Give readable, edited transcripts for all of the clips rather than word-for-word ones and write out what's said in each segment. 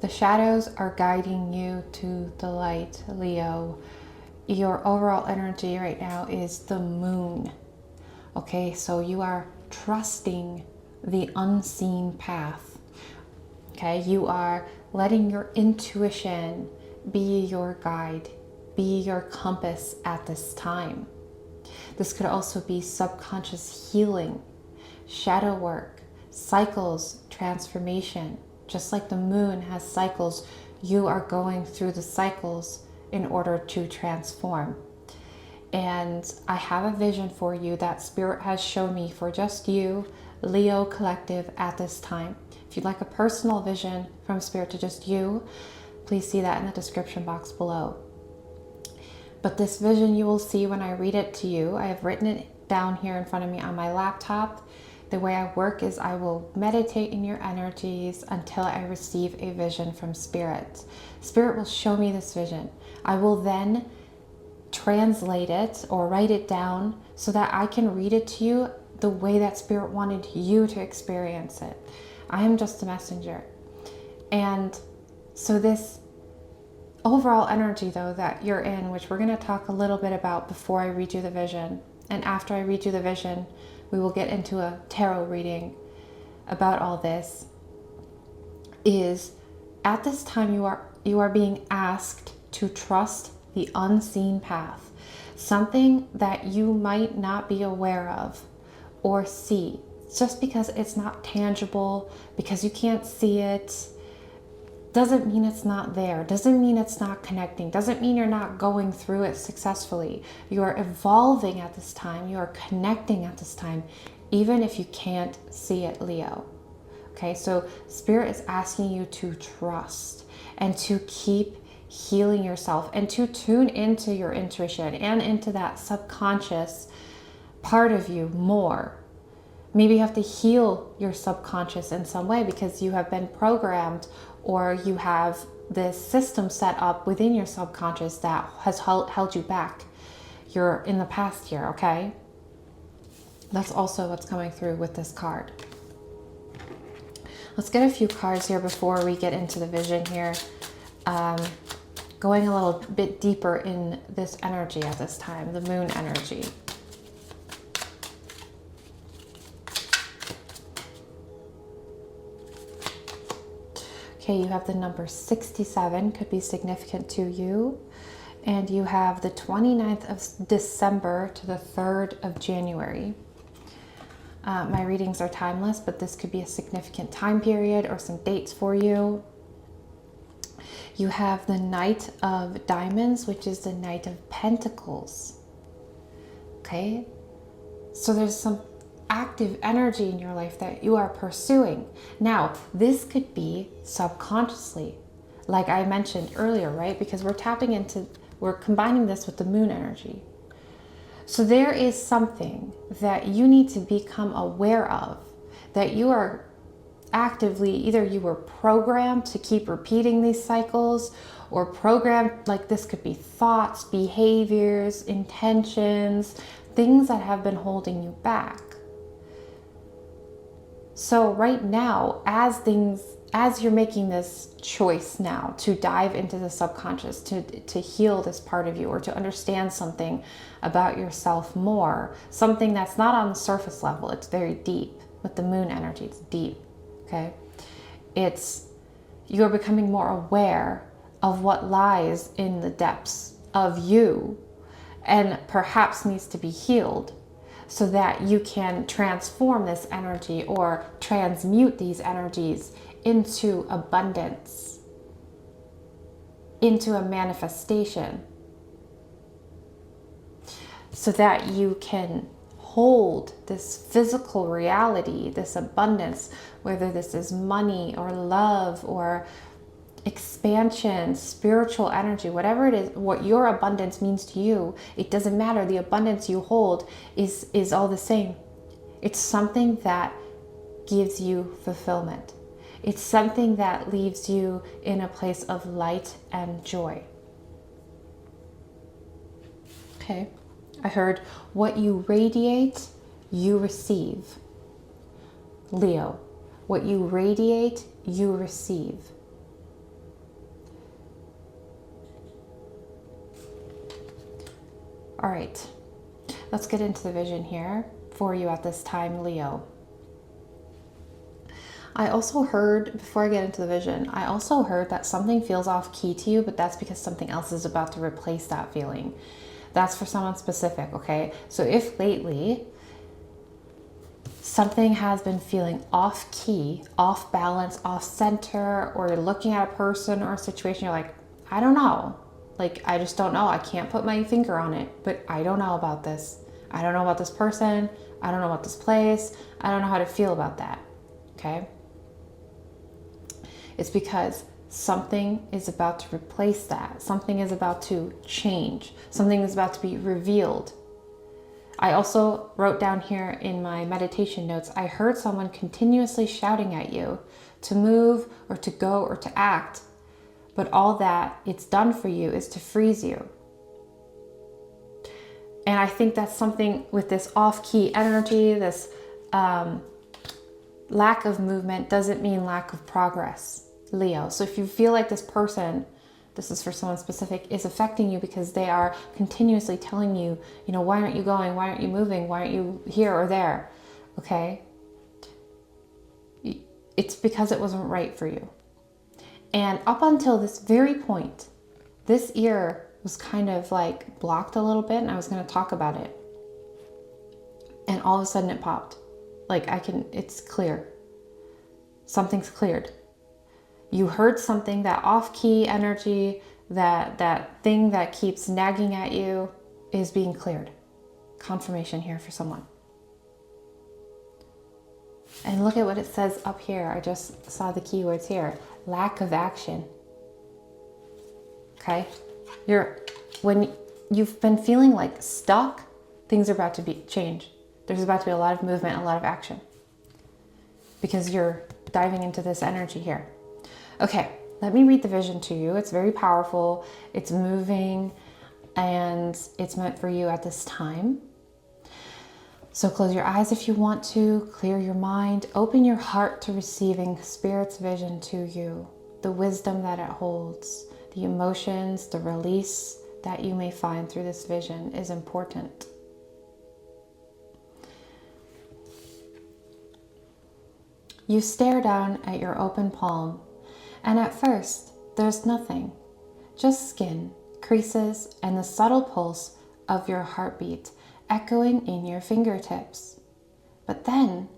The shadows are guiding you to the light, Leo. Your overall energy right now is the moon. Okay, so you are trusting the unseen path. Okay, you are letting your intuition be your guide, be your compass at this time. This could also be subconscious healing, shadow work, cycles, transformation. Just like the moon has cycles, you are going through the cycles in order to transform. And I have a vision for you that Spirit has shown me for just you, Leo Collective, at this time. If you'd like a personal vision from Spirit to just you, please see that in the description box below. But this vision you will see when I read it to you. I have written it down here in front of me on my laptop. The way I work is I will meditate in your energies until I receive a vision from Spirit. Spirit will show me this vision. I will then translate it or write it down so that I can read it to you the way that Spirit wanted you to experience it. I am just a messenger. And so this overall energy though that you're in, which we're going to talk a little bit about before I read you the vision, and after I read you the vision, we will get into a tarot reading about all this, is at this time you are being asked to trust the unseen path, something that you might not be aware of or see. Just because it's not tangible, because you can't see it, doesn't mean it's not there, doesn't mean it's not connecting, doesn't mean you're not going through it successfully. You are evolving at this time, you are connecting at this time, even if you can't see it, Leo. Okay, so Spirit is asking you to trust and to keep healing yourself and to tune into your intuition and into that subconscious part of you more. Maybe you have to heal your subconscious in some way because you have been programmed, or you have this system set up within your subconscious that has held you back. You're in the past here, okay? That's also what's coming through with this card. Let's get a few cards here before we get into the vision here. Going a little bit deeper in this energy at this time, the moon energy. Okay, you have the number 67, could be significant to you. And you have the 29th of December to the 3rd of January. My readings are timeless, but this could be a significant time period or some dates for you. You have the Knight of Diamonds, which is the Knight of Pentacles. Okay, so there's some active energy in your life that you are pursuing. Now, this could be subconsciously, like I mentioned earlier, right? Because we're combining this with the moon energy. So there is something that you need to become aware of, that you are actively, either you were programmed to keep repeating these cycles, or programmed, like this could be thoughts, behaviors, intentions, things that have been holding you back. So right now, as you're making this choice now to dive into the subconscious, to heal this part of you, or to understand something about yourself more, something that's not on the surface level, it's very deep. With the moon energy, it's deep, okay? You're becoming more aware of what lies in the depths of you and perhaps needs to be healed, so that you can transform this energy or transmute these energies into abundance, into a manifestation, so that you can hold this physical reality, this abundance, whether this is money or love or expansion, spiritual energy, whatever it is, what your abundance means to you, it doesn't matter. The abundance you hold is all the same. It's something that gives you fulfillment. It's something that leaves you in a place of light and joy. Okay, I heard what you radiate, you receive. Leo, what you radiate, you receive. All right, let's get into the vision here for you at this time, Leo. I also heard, before I get into the vision, I also heard that something feels off key to you, but that's because something else is about to replace that feeling. That's for someone specific, okay? So if lately something has been feeling off key, off balance, off center, or you're looking at a person or a situation, you're like, I don't know. Like, I just don't know. I can't put my finger on it, but I don't know about this. I don't know about this person. I don't know about this place. I don't know how to feel about that, okay? It's because something is about to replace that. Something is about to change. Something is about to be revealed. I also wrote down here in my meditation notes, I heard someone continuously shouting at you to move or to go or to act. But all that it's done for you is to freeze you. And I think that's something with this off-key energy, this lack of movement doesn't mean lack of progress, Leo. So if you feel like this person, this is for someone specific, is affecting you because they are continuously telling you, you know, why aren't you going? Why aren't you moving? Why aren't you here or there? Okay. It's because it wasn't right for you. And up until this very point, this ear was kind of like blocked a little bit, and I was going to talk about it. And all of a sudden it popped. Like it's clear. Something's cleared. You heard something, that off-key energy, that thing that keeps nagging at you is being cleared. Confirmation here for someone. And look at what it says up here. I just saw the keywords here. Lack of action. Okay? When you've been feeling like stuck, things are about to change. There's about to be a lot of movement, a lot of action. Because you're diving into this energy here. Okay, let me read the vision to you. It's very powerful. It's moving, and it's meant for you at this time. So close your eyes if you want to, clear your mind, open your heart to receiving Spirit's vision to you, the wisdom that it holds, the emotions, the release that you may find through this vision is important. You stare down at your open palm, and at first there's nothing, just skin, creases, and the subtle pulse of your heartbeat echoing in your fingertips. But then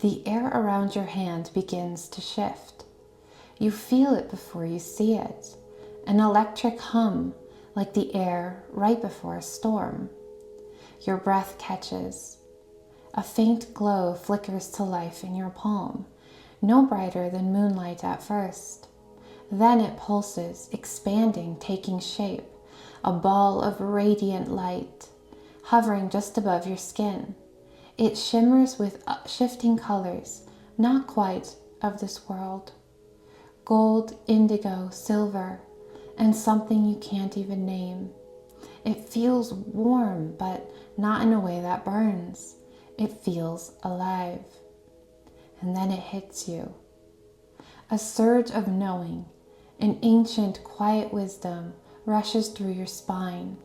the air around your hand begins to shift. You feel it before you see it, an electric hum like the air right before a storm. Your breath catches. A faint glow flickers to life in your palm, no brighter than moonlight at first. Then it pulses, expanding, taking shape, a ball of radiant light, hovering just above your skin. It shimmers with shifting colors, not quite of this world. Gold, indigo, silver, and something you can't even name. It feels warm, but not in a way that burns. It feels alive. And then it hits you. A surge of knowing, an ancient, quiet wisdom rushes through your spine,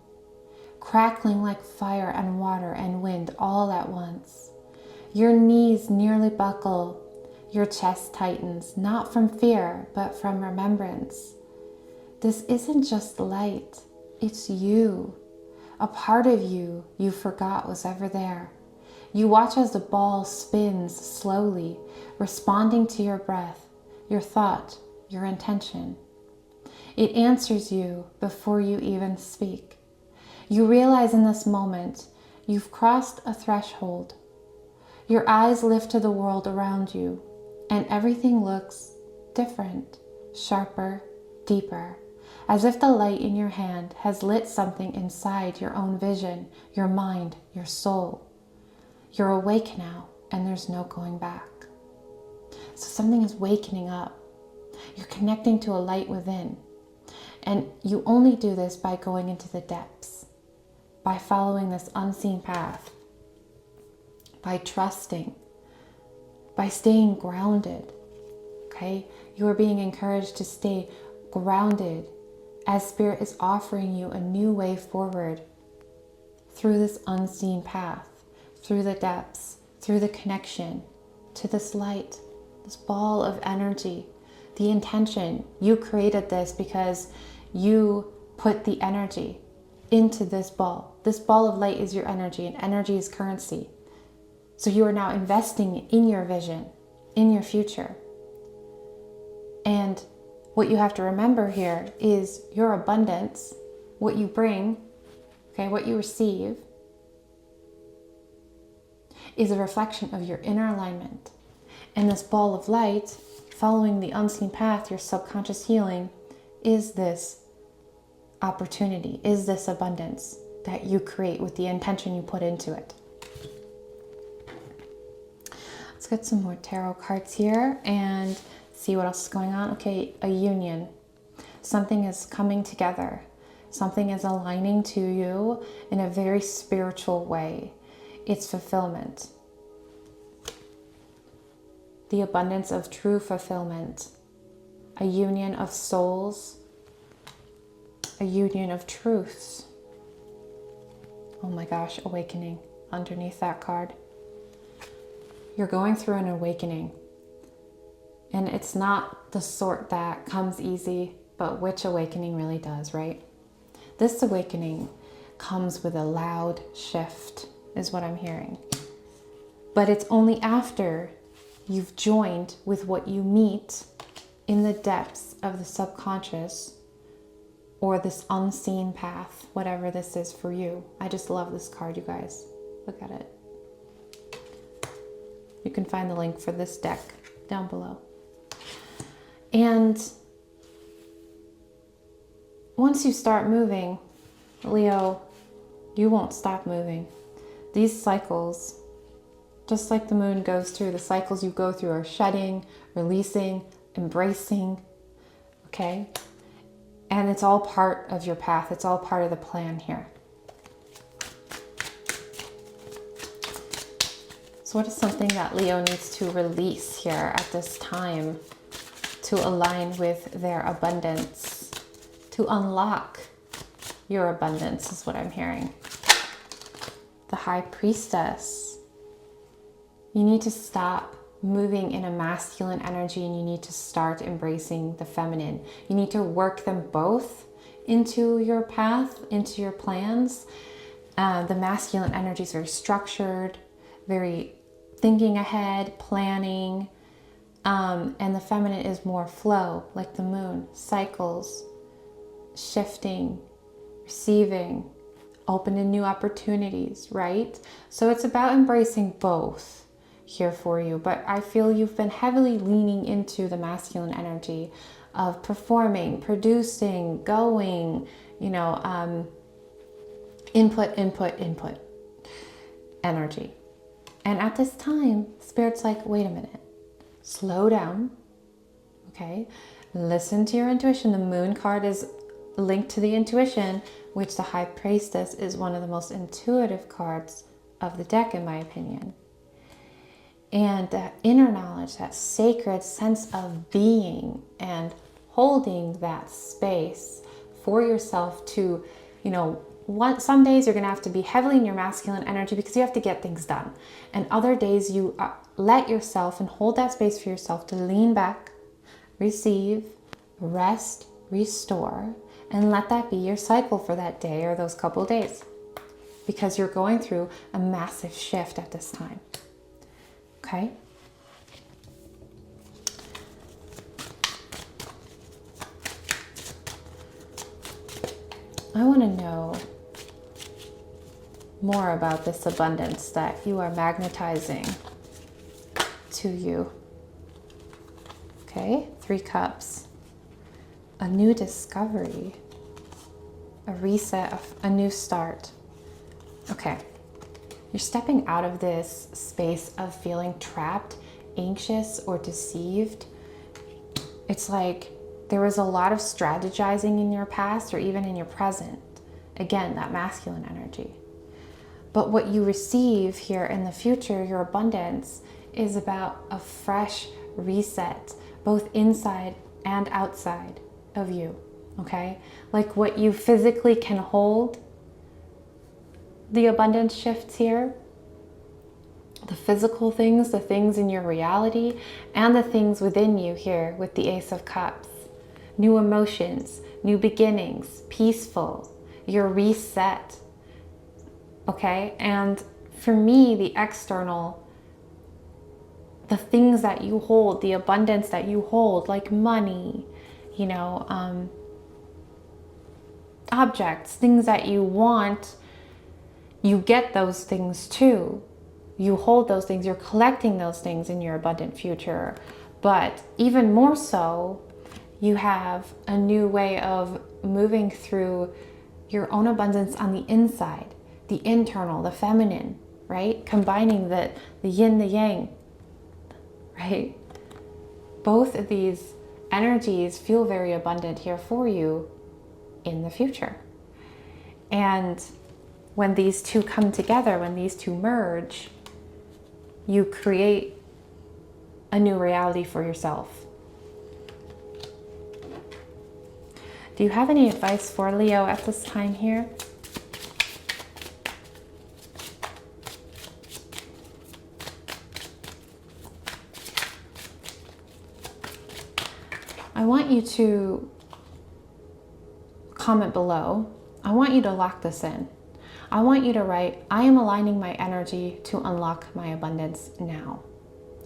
crackling like fire and water and wind all at once. Your knees nearly buckle. Your chest tightens, not from fear, but from remembrance. This isn't just light, it's you. A part of you forgot was ever there. You watch as the ball spins slowly, responding to your breath, your thought, your intention. It answers you before you even speak. You realize in this moment you've crossed a threshold. Your eyes lift to the world around you, and everything looks different, sharper, deeper, as if the light in your hand has lit something inside your own vision, your mind, your soul. You're awake now, and there's no going back. So something is wakening up. You're connecting to a light within. And you only do this by going into the depths, by following this unseen path, by trusting, by staying grounded, okay? You are being encouraged to stay grounded as Spirit is offering you a new way forward. through this unseen path, through the depths, through the connection to this light, this ball of energy, the intention. You created this because you put the energy into this ball. This ball of light is your energy, and energy is currency. So you are now investing in your vision, in your future. And what you have to remember here is your abundance, what you bring, okay, what you receive, is a reflection of your inner alignment. And this ball of light, following the unseen path, your subconscious healing, is this opportunity, is this abundance that you create with the intention you put into it. Let's get some more tarot cards here and see what else is going on. Okay, a union. Something is coming together. Something is aligning to you in a very spiritual way. It's fulfillment. The abundance of true fulfillment. A union of souls. A union of truths. Oh my gosh, awakening underneath that card. You're going through an awakening. And it's not the sort that comes easy, but which awakening really does, right? This awakening comes with a loud shift, is what I'm hearing. But it's only after you've joined with what you meet in the depths of the subconscious or this unseen path, whatever this is for you. I just love this card, you guys. Look at it. You can find the link for this deck down below. And once you start moving, Leo, you won't stop moving. These cycles, just like the moon goes through, the cycles you go through are shedding, releasing, embracing, okay? And it's all part of your path. It's all part of the plan here. So what is something that Leo needs to release here at this time to align with their abundance, to unlock your abundance is what I'm hearing? The High Priestess. You need to stop moving in a masculine energy and you need to start embracing the feminine. You need to work them both into your path, into your plans. The masculine energy is very structured, very thinking ahead, planning. And the feminine is more flow, like the moon, cycles, shifting, receiving, open to new opportunities, right? So it's about embracing both here for you. But I feel you've been heavily leaning into the masculine energy of performing, producing, going, input energy. And at this time, Spirit's like, wait a minute. Slow down, okay? Listen to your intuition. The moon card is linked to the intuition, which the High Priestess is one of the most intuitive cards of the deck, in my opinion. And that inner knowledge, that sacred sense of being and holding that space for yourself to, some days you're going to have to be heavily in your masculine energy because you have to get things done. And other days you let yourself and hold that space for yourself to lean back, receive, rest, restore, and let that be your cycle for that day or those couple days. Because you're going through a massive shift at this time. Okay? I want to know more about this abundance that you are magnetizing to you. Okay, 3 cups. A new discovery. A reset, a new start. Okay. You're stepping out of this space of feeling trapped, anxious, or deceived. It's like there was a lot of strategizing in your past or even in your present. Again, that masculine energy. But what you receive here in the future, your abundance, is about a fresh reset, both inside and outside of you, okay? Like what you physically can hold, the abundance shifts here. The physical things, the things in your reality, and the things within you here with the Ace of Cups. New emotions, new beginnings, peaceful, you're reset. Okay? And for me, the external, the things that you hold, the abundance that you hold, like money, you know, objects, things that you want, you get those things too. You hold those things, you're collecting those things in your abundant future. But even more so, you have a new way of moving through your own abundance on the inside, the internal, the feminine, right? Combining the yin, the yang, right? Both of these energies feel very abundant here for you in the future. And when these two come together, when these two merge, you create a new reality for yourself. Do you have any advice for Leo at this time here? I want you to comment below. I want you to lock this in. I want you to write, I am aligning my energy to unlock my abundance now.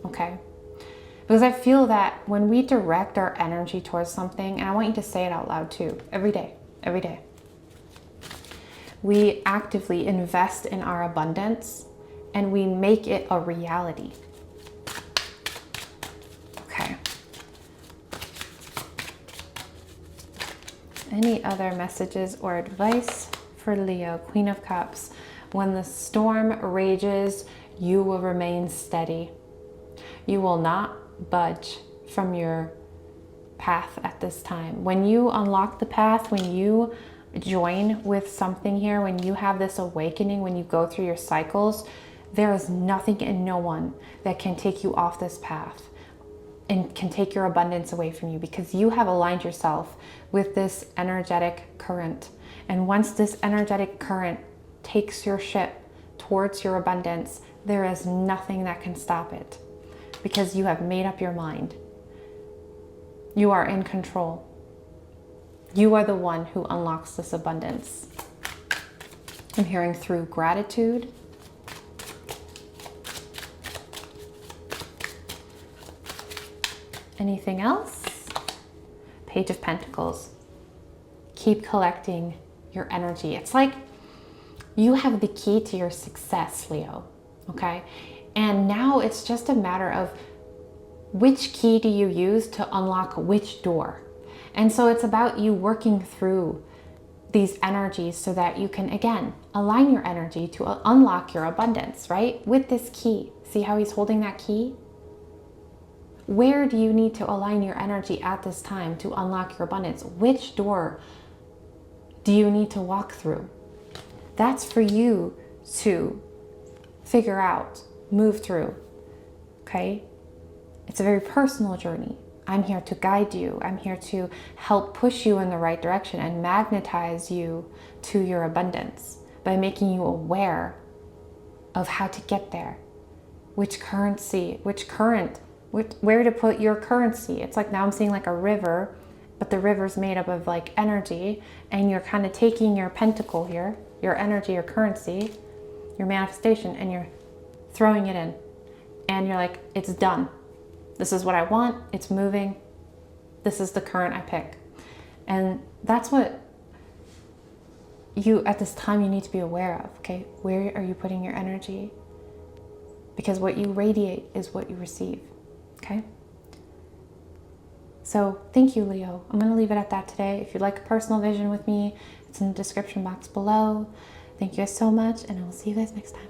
Okay? Because I feel that when we direct our energy towards something, and I want you to say it out loud too, every day, we actively invest in our abundance and we make it a reality. Okay. Any other messages or advice for Leo, Queen of Cups? When the storm rages, you will remain steady. You will not budge from your path at this time. When you unlock the path, when you join with something here, when you have this awakening, when you go through your cycles, there is nothing and no one that can take you off this path and can take your abundance away from you, because you have aligned yourself with this energetic current. And once this energetic current takes your ship towards your abundance, there is nothing that can stop it, because you have made up your mind. You are in control. You are the one who unlocks this abundance. I'm hearing through gratitude. Anything else? Page of Pentacles. Keep collecting your energy. It's like you have the key to your success, Leo. Okay? And now it's just a matter of which key do you use to unlock which door. And so it's about you working through these energies so that you can, again, align your energy to unlock your abundance, right? With this key. See how he's holding that key? Where do you need to align your energy at this time to unlock your abundance? Which door do you need to walk through? That's for you to figure out, move through, okay? It's a very personal journey. I'm here to guide you. I'm here to help push you in the right direction and magnetize you to your abundance by making you aware of how to get there. Which currency, which current, where to put your currency. It's like now I'm seeing like a river, but the river's made up of like energy, and you're kind of taking your pentacle here, your energy, your currency, your manifestation, and you're throwing it in. And you're like, it's done. This is what I want. It's moving. This is the current I pick. And that's what you, at this time, you need to be aware of, okay? Where are you putting your energy? Because what you radiate is what you receive, okay? So thank you, Leo. I'm going to leave it at that today. If you'd like a personal vision with me, it's in the description box below. Thank you guys so much, and I will see you guys next time.